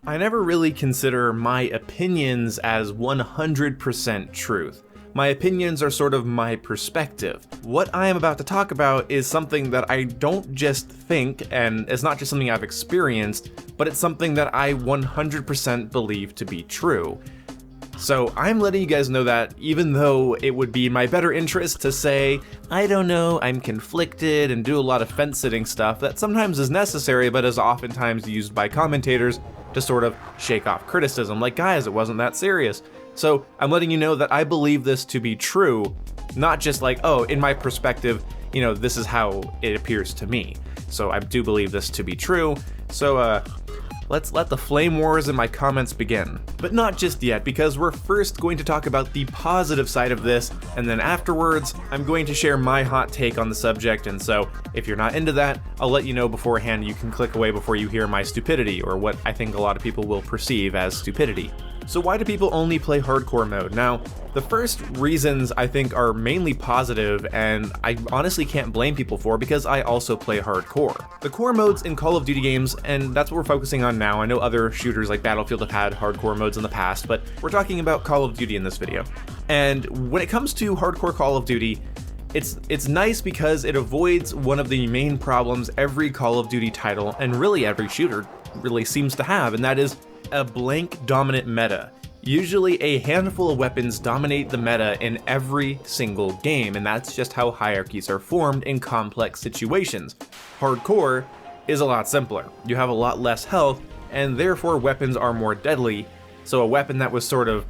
I never really consider my opinions as 100% truth. My opinions are sort of my perspective. What I am about to talk about is something that I don't just think, and it's not just something I've experienced, but it's something that I 100% believe to be true. So I'm letting you guys know that, even though it would be in my better interest to say, I don't know, I'm conflicted, and do a lot of fence-sitting stuff that sometimes is necessary but is oftentimes used by commentators to sort of shake off criticism, like, guys, it wasn't that serious. So I'm letting you know that I believe this to be true, not just like, oh, in my perspective, you know, this is how it appears to me. So I do believe this to be true. So let's let the flame wars in my comments begin. But not just yet, because we're first going to talk about the positive side of this, and then afterwards, I'm going to share my hot take on the subject, and so if you're not into that, I'll let you know beforehand. You can click away before you hear my stupidity, or what I think a lot of people will perceive as stupidity. So why do people only play hardcore mode? Now, the first reasons I think are mainly positive, and I honestly can't blame people for, because I also play hardcore. The core modes in Call of Duty games, and that's what we're focusing on now. I know other shooters like Battlefield have had hardcore modes in the past, but we're talking about Call of Duty in this video. And when it comes to hardcore Call of Duty, it's nice because it avoids one of the main problems every Call of Duty title, and really every shooter, really seems to have, and that is a blank dominant meta. Usually a handful of weapons dominate the meta in every single game, and that's just how hierarchies are formed in complex situations. Hardcore is a lot simpler. You have a lot less health, and therefore weapons are more deadly, so a weapon that was sort of,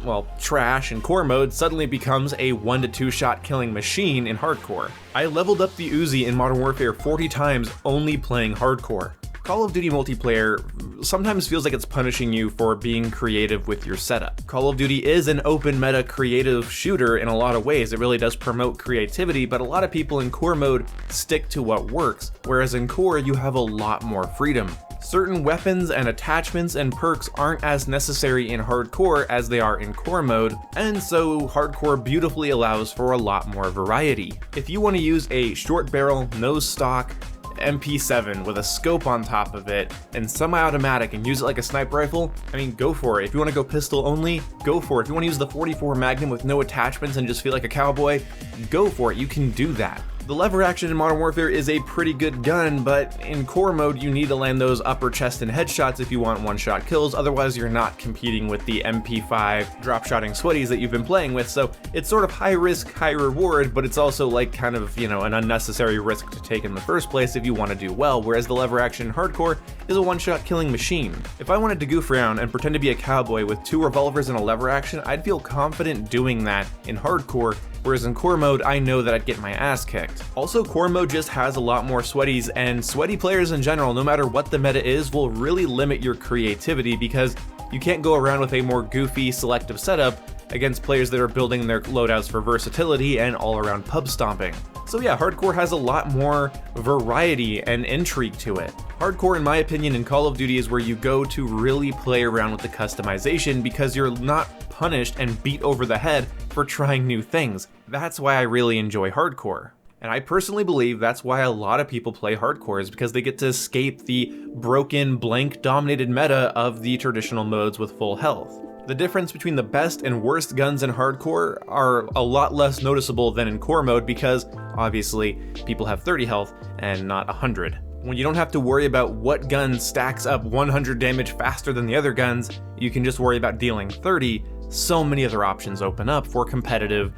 well, trash in core mode suddenly becomes a 1 to 2 shot killing machine in hardcore. I leveled up the Uzi in Modern Warfare 40 times only playing hardcore. Call of Duty multiplayer sometimes feels like it's punishing you for being creative with your setup. Call of Duty is an open meta creative shooter in a lot of ways. It really does promote creativity, but a lot of people in core mode stick to what works, whereas in core you have a lot more freedom. Certain weapons and attachments and perks aren't as necessary in hardcore as they are in core mode, and so hardcore beautifully allows for a lot more variety. If you want to use a short barrel, no stock, MP7 with a scope on top of it and semi-automatic and use it like a sniper rifle, I mean, go for it. If you want to go pistol only, go for it. If you want to use the 44 Magnum with no attachments and just feel like a cowboy, go for it. You can do that. The lever action in Modern Warfare is a pretty good gun, but in core mode you need to land those upper chest and headshots if you want one-shot kills, otherwise you're not competing with the MP5 drop-shotting sweaties that you've been playing with, so it's sort of high risk, high reward, but it's also like kind of, you know, an unnecessary risk to take in the first place if you want to do well, whereas the lever action in hardcore is a one-shot killing machine. If I wanted to goof around and pretend to be a cowboy with 2 revolvers and a lever action, I'd feel confident doing that in hardcore, whereas in core mode, I know that I'd get my ass kicked. Also, core mode just has a lot more sweaties, and sweaty players in general, no matter what the meta is, will really limit your creativity because you can't go around with a more goofy, selective setup against players that are building their loadouts for versatility and all-around pub stomping. So yeah, hardcore has a lot more variety and intrigue to it. Hardcore, in my opinion, in Call of Duty is where you go to really play around with the customization because you're not punished and beat over the head for trying new things. That's why I really enjoy hardcore. And I personally believe that's why a lot of people play hardcore, is because they get to escape the broken, blank-dominated meta of the traditional modes with full health. The difference between the best and worst guns in hardcore are a lot less noticeable than in core mode because, obviously, people have 30 health and not 100. When you don't have to worry about what gun stacks up 100 damage faster than the other guns, you can just worry about dealing 30. So many other options open up for competitive,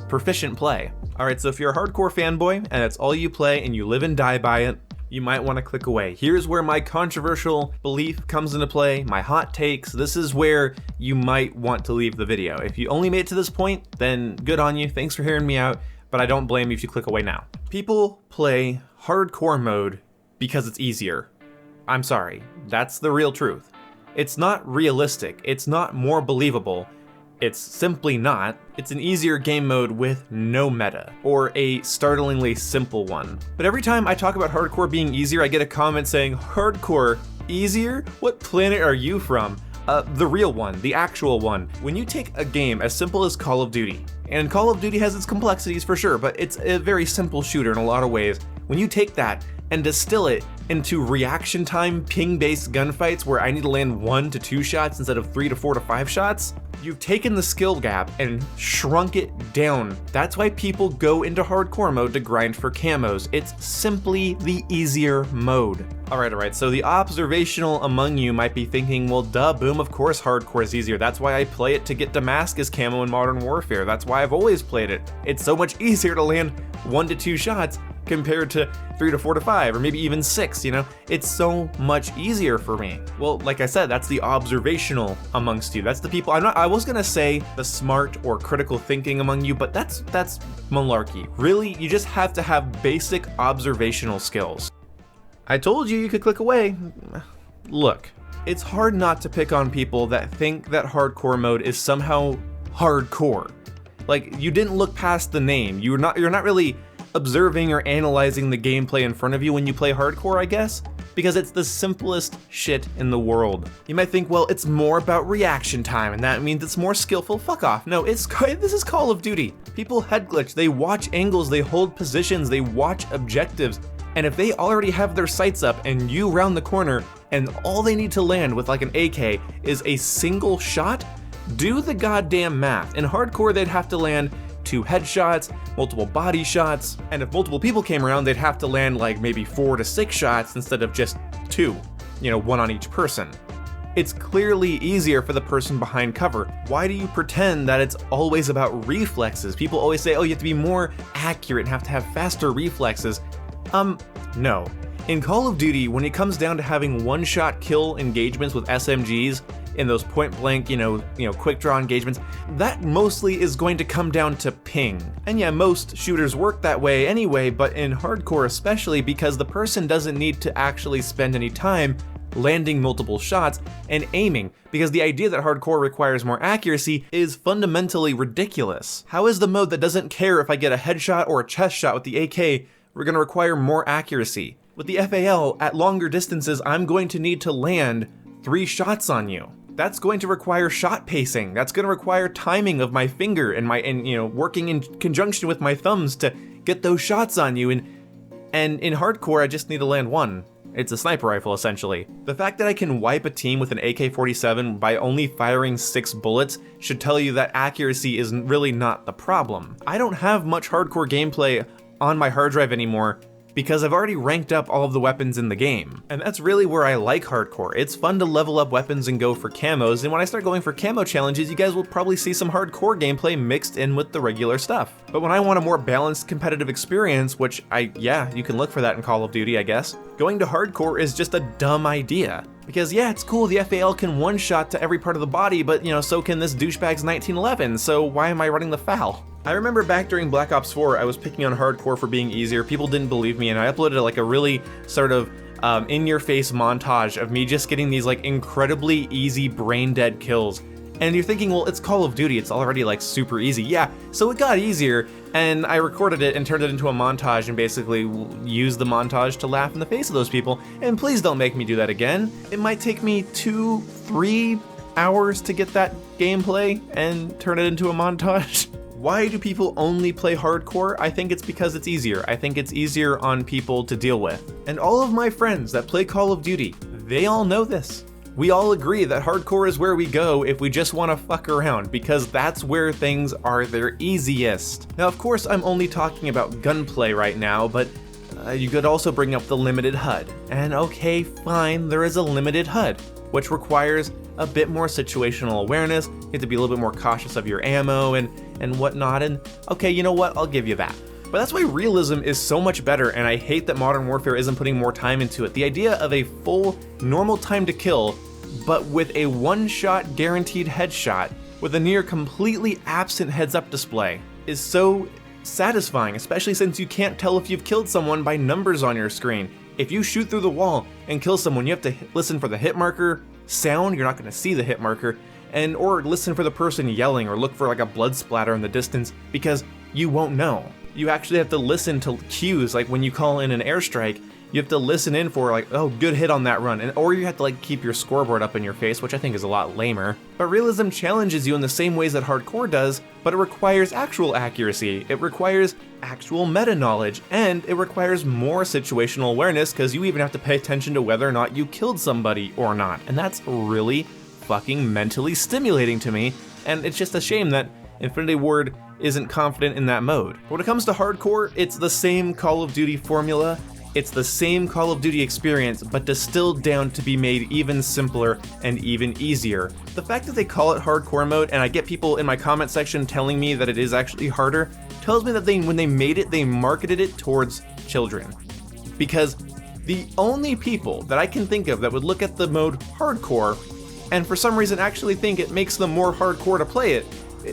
proficient play. Alright, so if you're a hardcore fanboy and that's all you play and you live and die by it, you might want to click away. Here's where my controversial belief comes into play, my hot takes. This is where you might want to leave the video. If you only made it to this point, then good on you, thanks for hearing me out, but I don't blame you if you click away now. People play hardcore mode because it's easier. I'm sorry, that's the real truth. It's not realistic, it's not more believable, it's simply not. It's an easier game mode with no meta, or a startlingly simple one. But every time I talk about hardcore being easier, I get a comment saying, hardcore, easier? What planet are you from? The real one, the actual one. When you take a game as simple as Call of Duty, and Call of Duty has its complexities for sure, but it's a very simple shooter in a lot of ways. When you take that and distill it into reaction time ping-based gunfights where I need to land 1 to 2 shots instead of 3 to 4 to 5 shots, you've taken the skill gap and shrunk it down. That's why people go into hardcore mode to grind for camos. It's simply the easier mode. Alright, so the observational among you might be thinking, well duh, boom, of course hardcore is easier. That's why I play it to get Damascus camo in Modern Warfare. That's why I've always played it. It's so much easier to land 1 to 2 shots compared to 3 to 4 to 5, or maybe even 6, you know? It's so much easier for me. Well, like I said, that's the observational amongst you. That's the people, I was gonna say the smart or critical thinking among you, but that's malarkey. Really, you just have to have basic observational skills. I told you could click away. Look, it's hard not to pick on people that think that hardcore mode is somehow hardcore. Like, you didn't look past the name. You're not really observing or analyzing the gameplay in front of you when you play hardcore, I guess, because it's the simplest shit in the world. You might think, well, it's more about reaction time and that means it's more skillful. Fuck off. No, this is Call of Duty. People head glitch, they watch angles, they hold positions, they watch objectives, and if they already have their sights up and you round the corner and all they need to land with like an AK is a single shot, do the goddamn math. In hardcore, they'd have to land 2 headshots, multiple body shots, and if multiple people came around, they'd have to land like maybe 4 to 6 shots instead of just 2, you know, 1 on each person. It's clearly easier for the person behind cover. Why do you pretend that it's always about reflexes? People always say, oh, you have to be more accurate and have to have faster reflexes. No. In Call of Duty, when it comes down to having one-shot kill engagements with SMGs, in those point-blank, you know, quick-draw engagements, that mostly is going to come down to ping. And yeah, most shooters work that way anyway, but in hardcore especially, because the person doesn't need to actually spend any time landing multiple shots and aiming, because the idea that hardcore requires more accuracy is fundamentally ridiculous. How is the mode that doesn't care if I get a headshot or a chest shot with the AK, we're going to require more accuracy? With the FAL, at longer distances, I'm going to need to land 3 shots on you. That's going to require shot pacing. That's going to require timing of my finger and you know, working in conjunction with my thumbs to get those shots on you. And in hardcore, I just need to land 1. It's a sniper rifle, essentially. The fact that I can wipe a team with an AK-47 by only firing 6 bullets should tell you that accuracy is really not the problem. I don't have much hardcore gameplay on my hard drive anymore because I've already ranked up all of the weapons in the game. And that's really where I like hardcore. It's fun to level up weapons and go for camos, and when I start going for camo challenges, you guys will probably see some hardcore gameplay mixed in with the regular stuff. But when I want a more balanced competitive experience, which yeah, you can look for that in Call of Duty, I guess, going to hardcore is just a dumb idea. Because yeah, it's cool, the FAL can one-shot to every part of the body, but you know, so can this douchebag's 1911, so why am I running the FAL? I remember back during Black Ops 4, I was picking on hardcore for being easier. People didn't believe me, and I uploaded like a really sort of in-your-face montage of me just getting these like incredibly easy brain-dead kills. And you're thinking, well, it's Call of Duty, it's already like super easy. Yeah, so it got easier, and I recorded it and turned it into a montage and basically used the montage to laugh in the face of those people. And please don't make me do that again. It might take me 2-3 hours to get that gameplay and turn it into a montage. Why do people only play hardcore? I think it's because it's easier. I think it's easier on people to deal with. And all of my friends that play Call of Duty, they all know this. We all agree that hardcore is where we go if we just want to fuck around, because that's where things are their easiest. Now, of course, I'm only talking about gunplay right now, but you could also bring up the limited HUD. And okay, fine, there is a limited HUD, which requires a bit more situational awareness. You have to be a little bit more cautious of your ammo and whatnot, and okay, you know what, I'll give you that. But that's why realism is so much better, and I hate that Modern Warfare isn't putting more time into it. The idea of a full, normal time to kill, but with a one-shot guaranteed headshot, with a near completely absent heads-up display, is so satisfying, especially since you can't tell if you've killed someone by numbers on your screen. If you shoot through the wall and kill someone, you have to listen for the hit marker sound, you're not going to see the hit marker, or listen for the person yelling, or look for like a blood splatter in the distance, because you won't know. You actually have to listen to cues, like when you call in an airstrike, You have to listen in for like, oh, good hit on that run, or you have to like keep your scoreboard up in your face, which I think is a lot lamer. But realism challenges you in the same ways that hardcore does, but it requires actual accuracy, it requires actual meta knowledge, and it requires more situational awareness because you even have to pay attention to whether or not you killed somebody or not. And that's really fucking mentally stimulating to me, and it's just a shame that Infinity Ward isn't confident in that mode. When it comes to hardcore, it's the same Call of Duty formula. It's the same Call of Duty experience, but distilled down to be made even simpler and even easier. The fact that they call it hardcore mode, and I get people in my comment section telling me that it is actually harder, tells me that when they made it, they marketed it towards children. Because the only people that I can think of that would look at the mode hardcore, and for some reason actually think it makes them more hardcore to play it,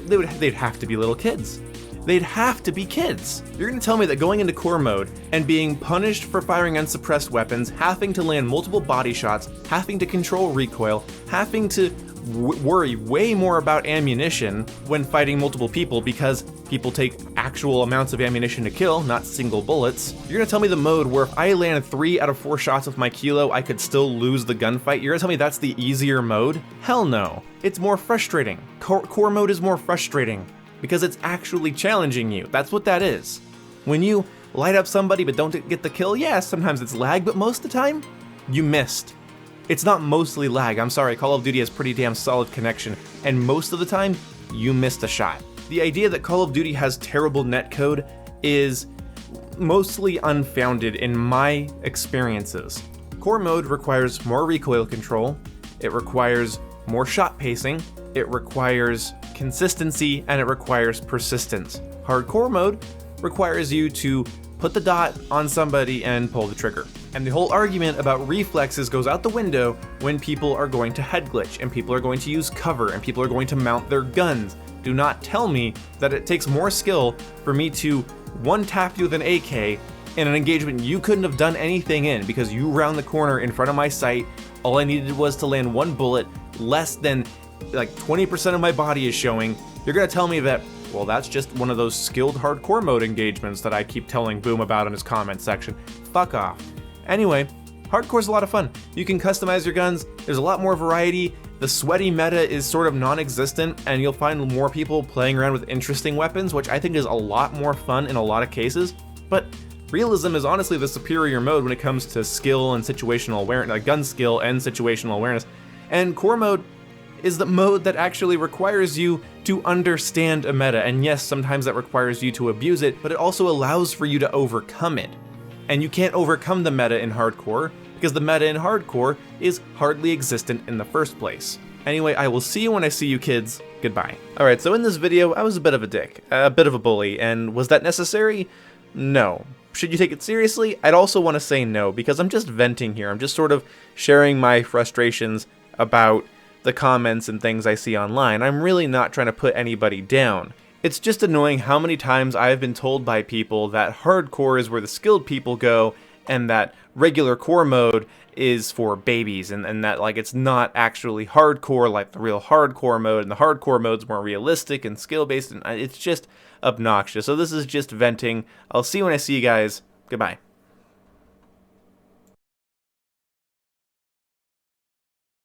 they'd have to be little kids. They'd have to be kids. You're gonna tell me that going into core mode and being punished for firing unsuppressed weapons, having to land multiple body shots, having to control recoil, having to worry way more about ammunition when fighting multiple people because people take actual amounts of ammunition to kill, not single bullets. You're gonna tell me the mode where if I land 3 out of 4 shots with my kilo, I could still lose the gunfight? You're gonna tell me that's the easier mode? Hell no. It's more frustrating. Core mode is more frustrating because it's actually challenging you. That's what that is. When you light up somebody but don't get the kill, yeah, sometimes it's lag, but most of the time, you missed. It's not mostly lag, I'm sorry, Call of Duty has pretty damn solid connection, and most of the time, you missed a shot. The idea that Call of Duty has terrible netcode is mostly unfounded in my experiences. Core mode requires more recoil control, it requires more shot pacing, it requires consistency, and it requires persistence. Hardcore mode requires you to put the dot on somebody and pull the trigger. And the whole argument about reflexes goes out the window when people are going to head glitch, and people are going to use cover, and people are going to mount their guns. Do not tell me that it takes more skill for me to one-tap you with an AK in an engagement you couldn't have done anything in because you round the corner in front of my sight. All I needed was to land one bullet, less than like 20% of my body is showing. You're gonna tell me that, well, that's just one of those skilled hardcore mode engagements that I keep telling Boom about in his comment section. Fuck off. Anyway, hardcore's a lot of fun. You can customize your guns, there's a lot more variety, the sweaty meta is sort of non-existent, and you'll find more people playing around with interesting weapons, which I think is a lot more fun in a lot of cases, but realism is honestly the superior mode when it comes to skill and situational awareness, gun skill and situational awareness, and core mode is the mode that actually requires you to understand a meta, and yes, sometimes that requires you to abuse it, but it also allows for you to overcome it. And you can't overcome the meta in hardcore, because the meta in hardcore is hardly existent in the first place. Anyway, I will see you when I see you, kids. Goodbye. Alright, so in this video, I was a bit of a dick, a bit of a bully, and was that necessary? No. Should you take it seriously? I'd also want to say no, because I'm just venting here. I'm just sort of sharing my frustrations about the comments and things I see online. I'm really not trying to put anybody down. It's just annoying how many times I've been told by people that hardcore is where the skilled people go, and that regular core mode is for babies, and that like it's not actually hardcore like the real hardcore mode, and the hardcore mode's more realistic and skill-based, and it's just obnoxious. So this is just venting. I'll see you when I see you guys. Goodbye.